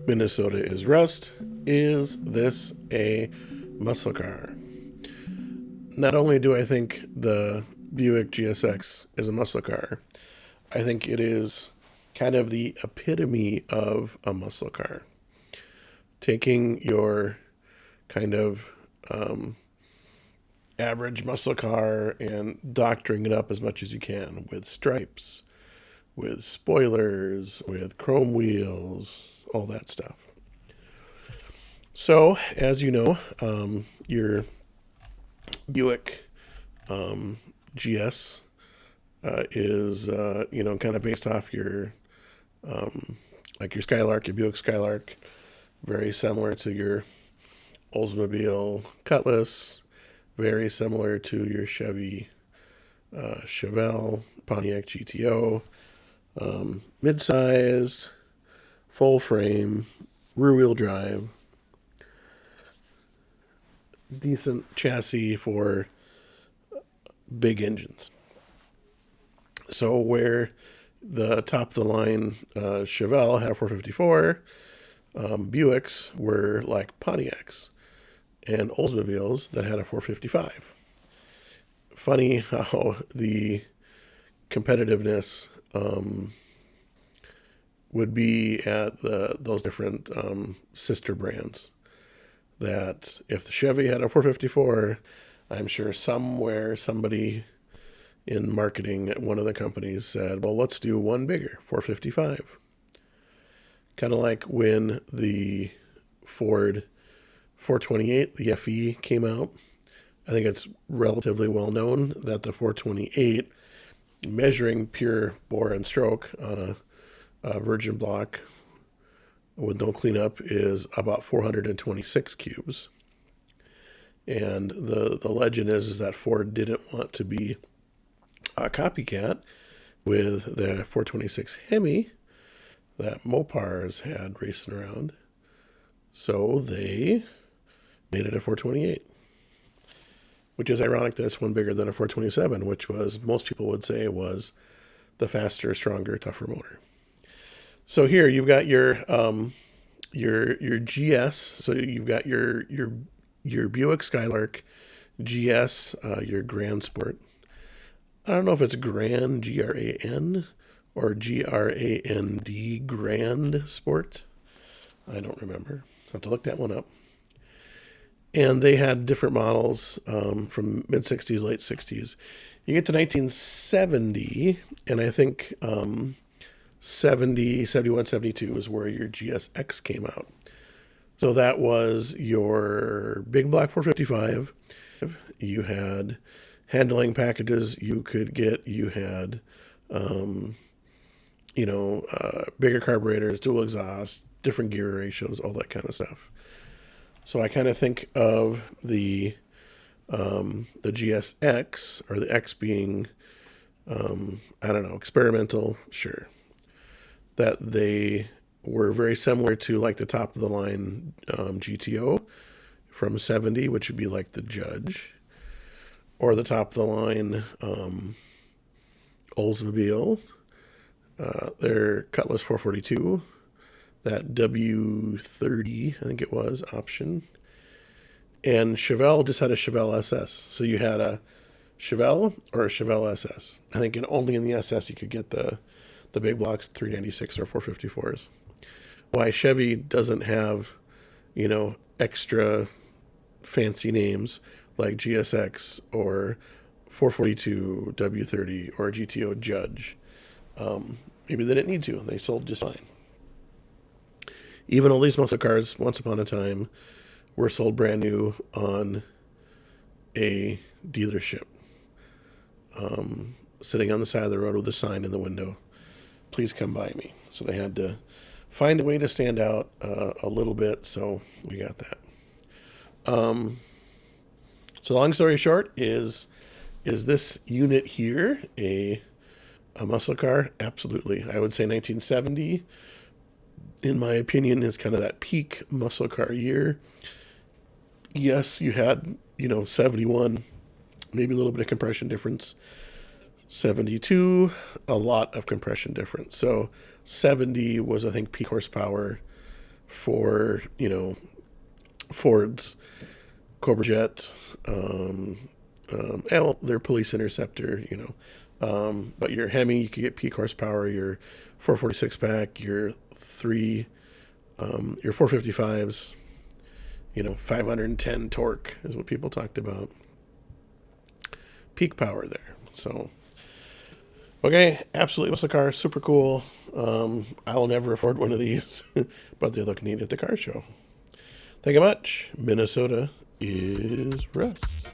Minnesota is rust. Is this a muscle car? Not only do I think the Buick GSX is a muscle car, I think it is kind of the epitome of a muscle car. Taking your kind of average muscle car and doctoring it up as much as you can with stripes, with spoilers, with chrome wheels, all that stuff. So, as you know, your Buick GS is kind of based off your like your Skylark, your Buick Skylark, very similar to your Oldsmobile Cutlass, very similar to your Chevy Chevelle, Pontiac GTO, mid-size, full frame, rear-wheel drive, decent chassis for big engines. So where the top of the line Chevelle had a 454, Buicks were like Pontiacs and Oldsmobiles that had a 455. Funny how the competitiveness would be at those different sister brands. That if the Chevy had a 454, I'm sure somewhere somebody in marketing at one of the companies said, well, let's do one bigger, 455. Kind of like when the Ford 428, the FE, came out. I think it's relatively well known that the 428, measuring pure bore and stroke on a virgin block with no cleanup, is about 426 cubes. And the legend is that Ford didn't want to be a copycat with the 426 Hemi that Mopars had racing around. So they made it a 428, which is ironic that it's one bigger than a 427, which was, most people would say, was the faster, stronger, tougher motor. So here you've got your GS. So you've got your Buick Skylark GS, your Grand Sport. I don't know if it's Grand, Gran, or Grand, Grand Sport. I don't remember. I'll have to look that one up. And they had different models from mid 60s, late 60s. You get to 1970, and I think 70, 71, 72 is where your GSX came out. So that was your big black 455. You had handling packages you could get. You had, bigger carburetors, dual exhaust, different gear ratios, all that kind of stuff. So I kind of think of the GSX, or the X being, experimental, sure. That they were very similar to like the top of the line GTO from 70, which would be like the Judge, or the top of the line Oldsmobile, their Cutlass 442, that W30, I think it was, option. And Chevelle just had a Chevelle SS. So you had a Chevelle or a Chevelle SS. I think only in the SS you could get the big blocks, 396 or 454s. Why Chevy doesn't have, extra fancy names like GSX or 442 W30 or GTO Judge. Maybe they didn't need to. They sold just fine. Even all these muscle cars, once upon a time, were sold brand new on a dealership, sitting on the side of the road with a sign in the window, please come buy me. So they had to find a way to stand out a little bit, so we got that. So long story short, is this unit here a muscle car? Absolutely. I would say 1970, in my opinion, is kind of that peak muscle car year. Yes, you had, 71, maybe a little bit of compression difference. 72, a lot of compression difference. So 70 was, I think, peak horsepower for, Ford's Cobra Jet, their Police Interceptor, but your Hemi, you could get peak horsepower, your 446 pack, your 455s, 510 torque is what people talked about. Peak power there. So, okay, absolutely muscle car, super cool. I'll never afford one of these, but they look neat at the car show. Thank you much. Minnesota is rest.